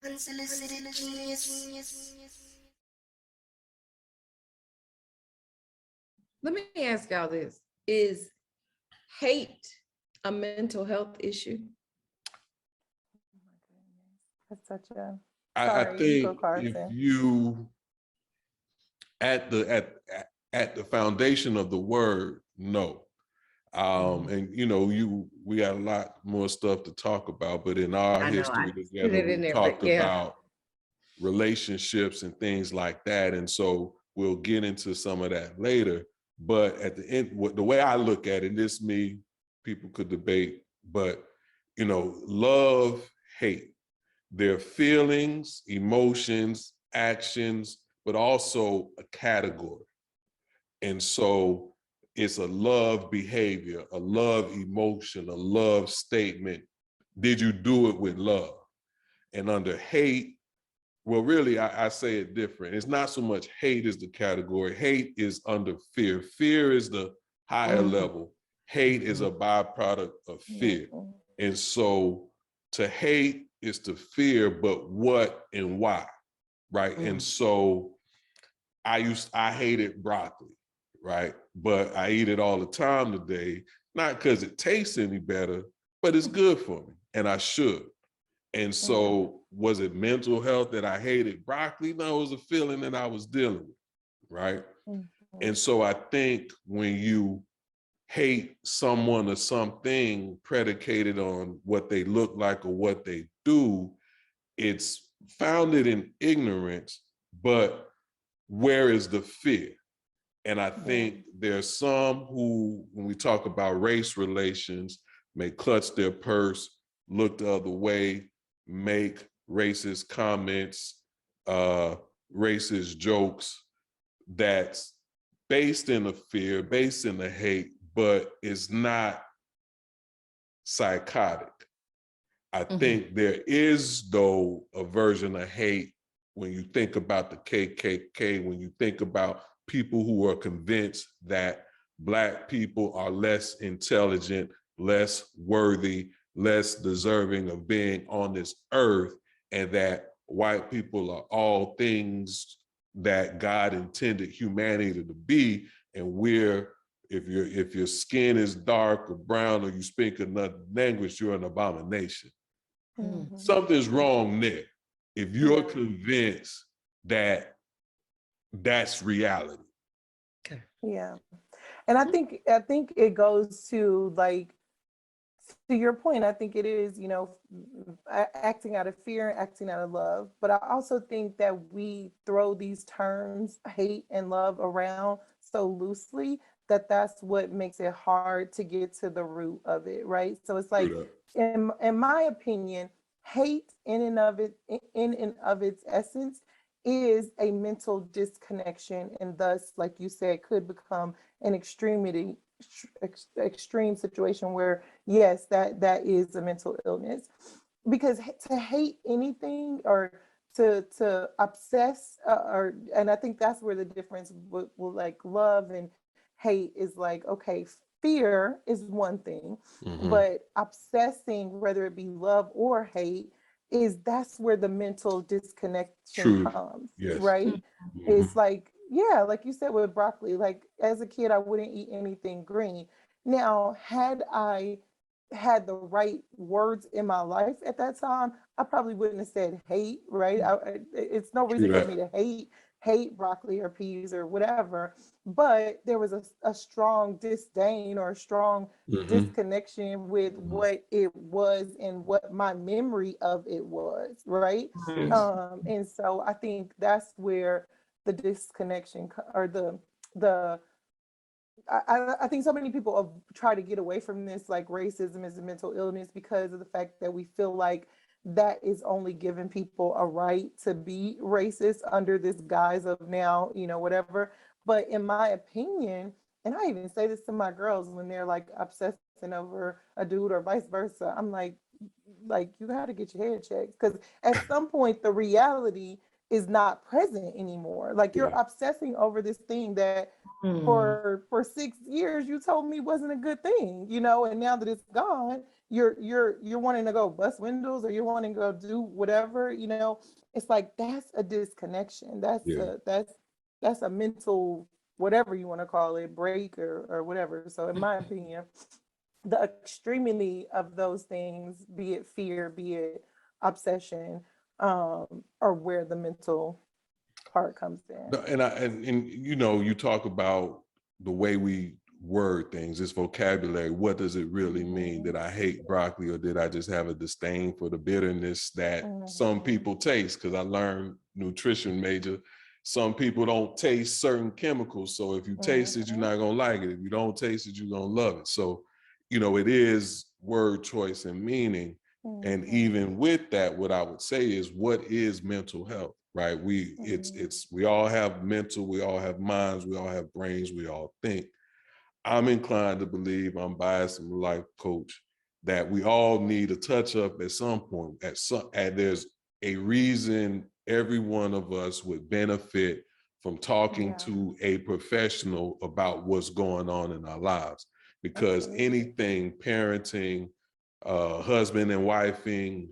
Unsolicited genius. Let me ask y'all this. Is hate a mental health issue? That's such a, I sorry, you go, think if Carlton. you at the foundation of the word, no. And we got a lot more stuff to talk about, but in our I know I history put together, it in we there, talked but yeah. about relationships and things like that. And so we'll get into some of that later. But at the end, the way I look at it, this me, people could debate, but love, hate, their feelings, emotions, actions, but also a category. And so it's a love behavior, a love emotion, a love statement. Did you do it with love? And under hate, well, really, I say it different. It's not so much hate as the category. Hate is under fear. Fear is the higher level. Hate is a byproduct of fear. And so to hate is to fear, but what and why, right? And so I hated broccoli, right? But I eat it all the time today, not because it tastes any better, but it's good for me, and I should. And so was it mental health that I hated broccoli? No, it was a feeling that I was dealing with, right? And so I think when you hate someone or something predicated on what they look like or what they do, it's founded in ignorance, but where is the fear? And I think there's some who, when we talk about race relations, may clutch their purse, look the other way, make racist comments, racist jokes that's based in the fear, based in the hate, but it's not psychotic. I think there is, though, a version of hate when you think about the KKK, when you think about people who are convinced that Black people are less intelligent, less worthy, less deserving of being on this earth, and that white people are all things that God intended humanity to be, and if your skin is dark or brown or you speak another language, you're an abomination. Something's wrong there. If you're convinced that that's reality. Okay. Yeah. And I think it goes to, like, to your point, I think it is, acting out of fear and acting out of love. But I also think that we throw these terms, hate and love, around so loosely that that's what makes it hard to get to the root of it, right? So it's like, in my opinion, hate in and of its essence is a mental disconnection, and thus, like you said, could become an extreme situation where, yes, that is a mental illness. Because to hate anything, or to obsess, and I think that's where the difference with like love and hate is, like, okay, fear is one thing, but obsessing, whether it be love or hate, that's where the mental disconnection comes. Right? It's like, yeah, like you said with broccoli, like as a kid I wouldn't eat anything green. Now, had I had the right words in my life at that time, I probably wouldn't have said hate, right? It's no reason for me to hate broccoli or peas or whatever, but there was a strong disdain or a strong disconnection with what it was and what my memory of it was, right? And so I think that's where the disconnection, or the I think so many people have tried to get away from this, like racism is a mental illness, because of the fact that we feel like that is only giving people a right to be racist under this guise of now, whatever. But in my opinion, and I even say this to my girls when they're like obsessing over a dude or vice versa, I'm like you got to get your head checked, because at some point the reality is not present anymore. Like you're Yeah. obsessing over this thing that Mm. for 6 years you told me wasn't a good thing, you know, and now that it's gone, you're wanting to go bust windows or you're wanting to go do whatever, you know. It's like that's a disconnection. Yeah. That's a mental, whatever you want to call it, break or whatever. So in my opinion, the extremity of those things, be it fear, be it obsession, are where the mental part comes in. No, and you know, you talk about the way we word things, this vocabulary. What does it really mean? Did I hate broccoli, or did I just have a disdain for the bitterness that some people taste? Because I learned nutrition major. Some people don't taste certain chemicals. So if you taste it, you're not gonna like it. If you don't taste it, you're gonna love it. So, you know, it is word choice and meaning. And even with that, what I would say is, what is mental health, right? We all have mental, we all have minds, we all have brains, we all think. I'm inclined to believe, I'm biased, I'm a life coach, that we all need a touch up at some point. And there's a reason every one of us would benefit from talking to a professional about what's going on in our lives. Because anything, parenting, husband and wifing,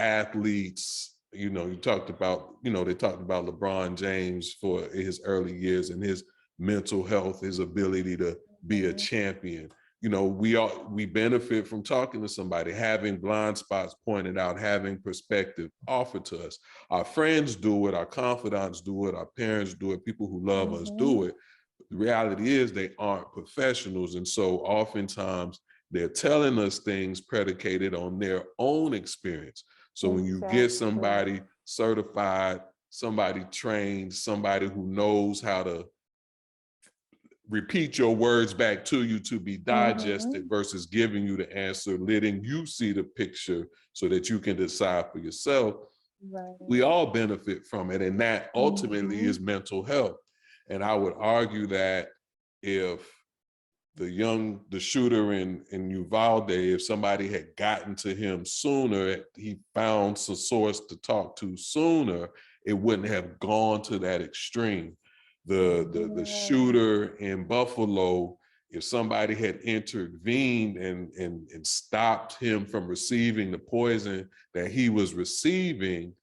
athletes, you know, they talked about LeBron James for his early years and his mental health, his ability to be a champion. You know, we benefit from talking to somebody, having blind spots pointed out, having perspective offered to us. Our friends do it, our confidants do it, our parents do it, people who love us do it. The reality is they aren't professionals. And so oftentimes they're telling us things predicated on their own experience. So when you get somebody certified, somebody trained, somebody who knows how to repeat your words back to you to be digested versus giving you the answer, letting you see the picture so that you can decide for yourself, we all benefit from it. And that ultimately is mental health. And I would argue that if the shooter in Uvalde, if somebody had gotten to him sooner, he found some source to talk to sooner, it wouldn't have gone to that extreme. The shooter in Buffalo, if somebody had intervened and stopped him from receiving the poison that he was receiving,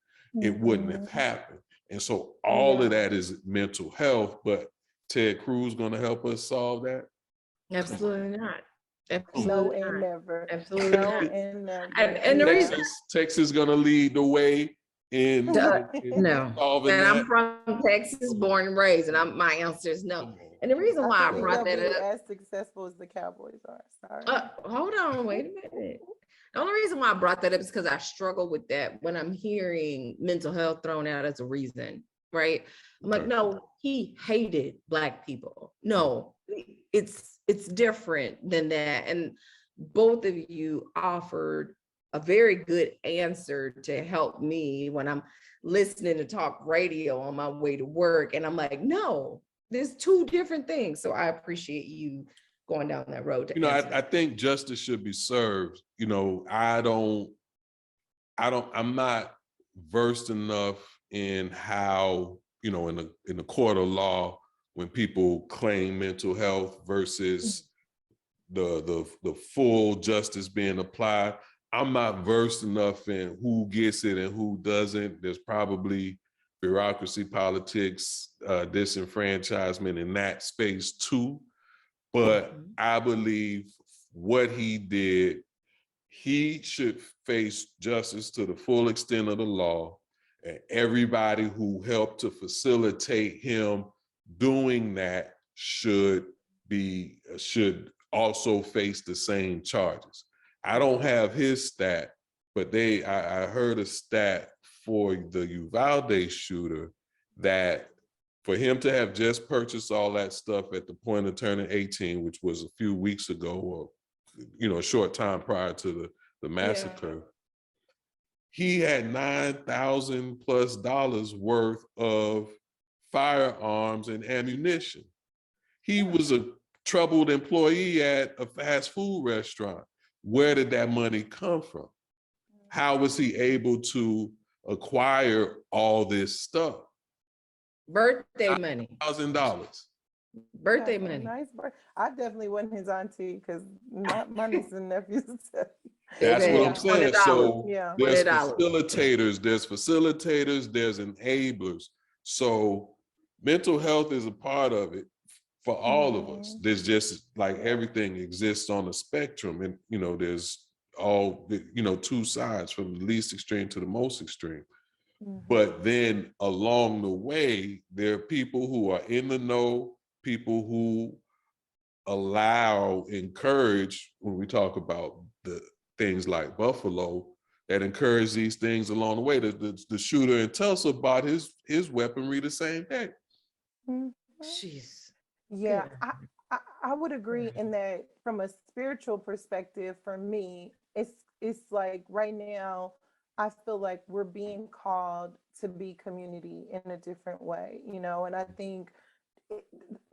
it wouldn't have happened. And so all of that is mental health, but Ted Cruz going to help us solve that? Absolutely not. No Absolutely and not. Never. Absolutely No not. and never. And the reason Texas going to lead the way in no, solving and that. I'm from Texas, born and raised, and my answer is no. And the reason why I think brought they'll that be up, as successful as the Cowboys are. Sorry. hold on, wait a minute. The only reason why I brought that up is because I struggle with that when I'm hearing mental health thrown out as a reason, right? I'm like, no, he hated Black people. No, it's different than that. And both of you offered a very good answer to help me when I'm listening to talk radio on my way to work. And I'm like, no, there's two different things. So I appreciate you going down that road to answer. I think justice should be served. You know, I'm not versed enough in how, you know, in the court of law, when people claim mental health versus the full justice being applied. I'm not versed enough in who gets it and who doesn't. There's probably bureaucracy, politics, disenfranchisement in that space too. But I believe what he did, he should face justice to the full extent of the law, and everybody who helped to facilitate him doing that should also face the same charges. I don't have his stat, but I heard a stat for the Uvalde shooter that for him to have just purchased all that stuff at the point of turning 18, which was a few weeks ago, or a short time prior to the massacre, he had $9,000+ worth of firearms and ammunition. He was a troubled employee at a fast food restaurant. Where did that money come from? How was he able to acquire all this stuff. Birthday money. $1,000. Birthday That's a money. nice birth. I definitely wasn't his auntie because my nieces and nephews. That's what I'm Baby, saying. $20. So Yeah. there's $20. there's enablers. So mental health is a part of it for all of us. There's just like everything exists on a spectrum, and there's all two sides, from the least extreme to the most extreme. But then along the way, there are people who are in the know, people who encourage, when we talk about the things like Buffalo, that encourage these things along the way. The shooter in Tulsa bought his weaponry the same day. Jeez. Yeah, I would agree in that from a spiritual perspective, for me, it's like right now, I feel like we're being called to be community in a different way, and I think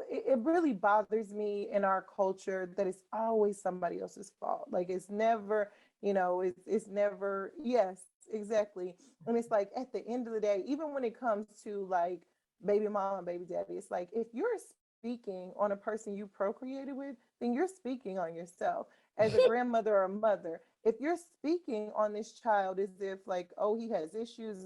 it really bothers me in our culture that it's always somebody else's fault. Like it's never, it's never, yes, exactly. And it's like at the end of the day, even when it comes to like baby mom and baby daddy, it's like if you're speaking on a person you procreated with, then you're speaking on yourself as a grandmother or a mother. If you're speaking on this child as if like, oh, he has issues,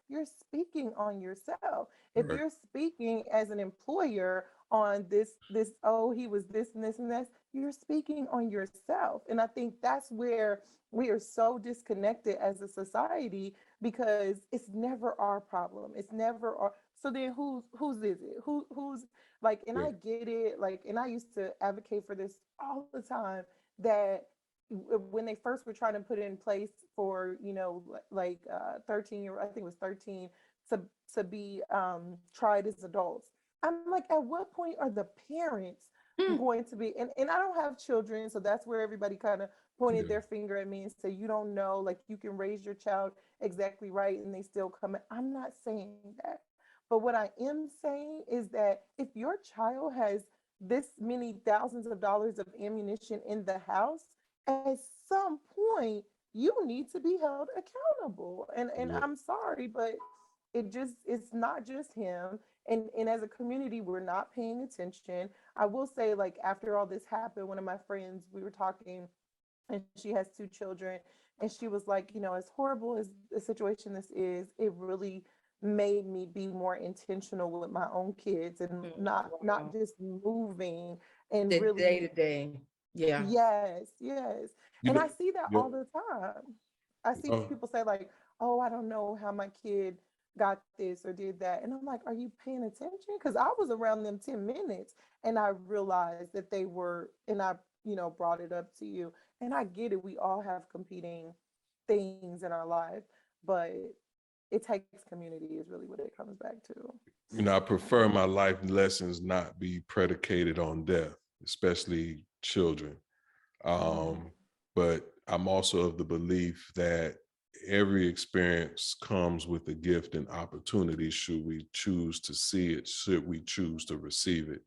you're speaking on yourself. If Right. you're speaking as an employer on this, oh, he was this and this and this, you're speaking on yourself. And I think that's where we are so disconnected as a society, because it's never our problem. It's never our, so then whose is it? Who's like, and I get it, like, and I used to advocate for this all the time, that when they first were trying to put it in place for, 13 I think it was 13 to be tried as adults. I'm like, at what point are the parents going to be, and I don't have children, so that's where everybody kind of pointed their finger at me and said, you don't know, like you can raise your child exactly right and they still come in. I'm not saying that. But what I am saying is that if your child has this many thousands of dollars of ammunition in the house, at some point you need to be held accountable. And I'm sorry, but it's not just him. And as a community, we're not paying attention. I will say, like, after all this happened, one of my friends, we were talking, and she has 2 children, and she was like, as horrible as the situation this is, it really made me be more intentional with my own kids, and not just moving and The really day to day. Yeah. yes. And I see that all the time. I see people say like, oh, I don't know how my kid got this or did that. And I'm like, are you paying attention? Because I was around them 10 minutes and I realized that they were, and I, brought it up to you. And I get it. We all have competing things in our life, but it takes community is really what it comes back to. I prefer my life lessons not be predicated on death, especially children. But I'm also of the belief that every experience comes with a gift and opportunity, should we choose to see it, should we choose to receive it.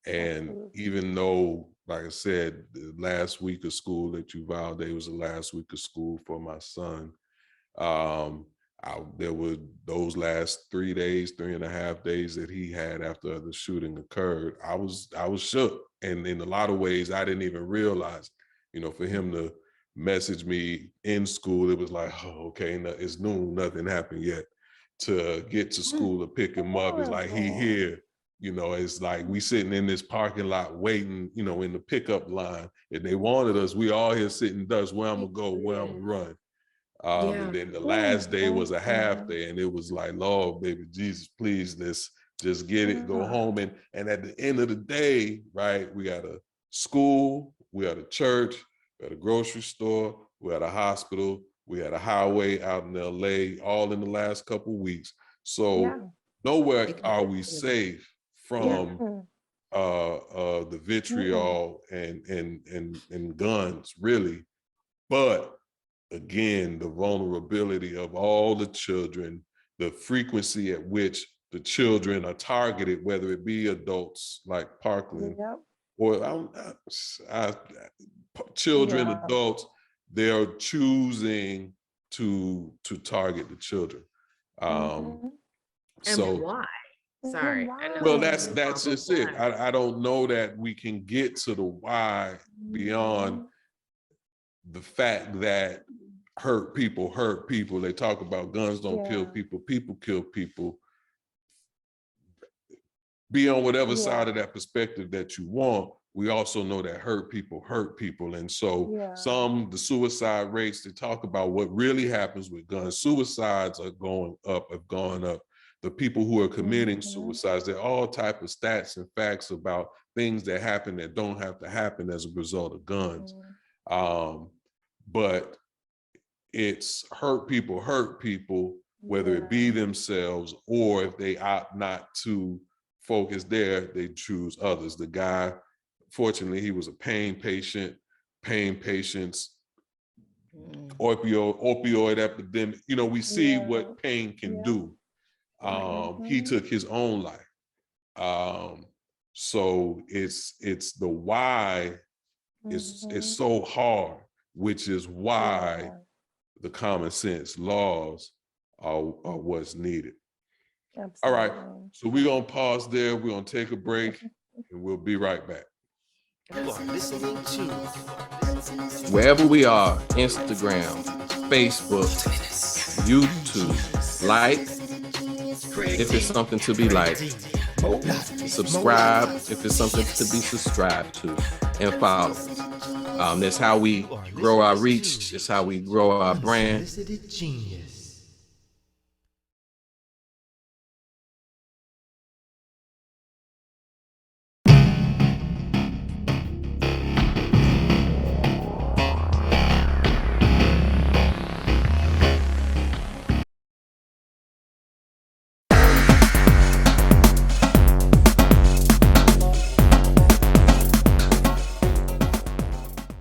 And even though, like I said, the last week of school that Uvalde was the last week of school for my son, there were those last 3 days, 3.5 days that he had after the shooting occurred. I was shook, and in a lot of ways, I didn't even realize. For him to message me in school, it was like, oh, okay, it's noon, nothing happened yet. To get to school to pick him up, it's like he here. It's like we sitting in this parking lot waiting, in the pickup line. If they wanted us, we all here sitting ducks, where I'm gonna go, where I'm gonna run. And then the last day was a half day, and it was like, Lord, baby Jesus, please, let's just get it, go home. And at the end of the day, right, we got a school, we had a church, we had a grocery store, we had a hospital, we had a highway out in LA, all in the last couple of weeks. So nowhere are we safe from the vitriol and guns, really. But again, the vulnerability of all the children, the frequency at which the children are targeted, whether it be adults like Parkland or children, adults, they're choosing to target the children. Mhm. And So why? Sorry. Why? I know. well, that's just it. I don't know that we can get to the why beyond the fact that hurt people hurt people. They talk about guns don't kill Yeah. people, people kill people. Be on whatever Yeah. side of that perspective that you want. We also know that hurt people hurt people. And so Yeah. the suicide rates, they talk about what really happens with guns. Suicides are going up, have gone up. The people who are committing suicides, there are all type of stats and facts about things that happen that don't have to happen as a result of guns. But it's hurt people, whether it be themselves or if they opt not to focus there, they choose others. The guy, fortunately, he was a pain patients, opioid epidemic. You know, we see what pain can do. He took his own life. So it's the why it's so hard, which is why the common sense laws are what's needed. Absolutely. All right, so we're gonna pause there. We're gonna take a break and we'll be right back. You are listening to Wherever we are, Instagram, Facebook, YouTube, like, if it's something to be liked, subscribe, if it's something to be subscribed to, and follow. That's how we grow our reach. It's how we grow our brand.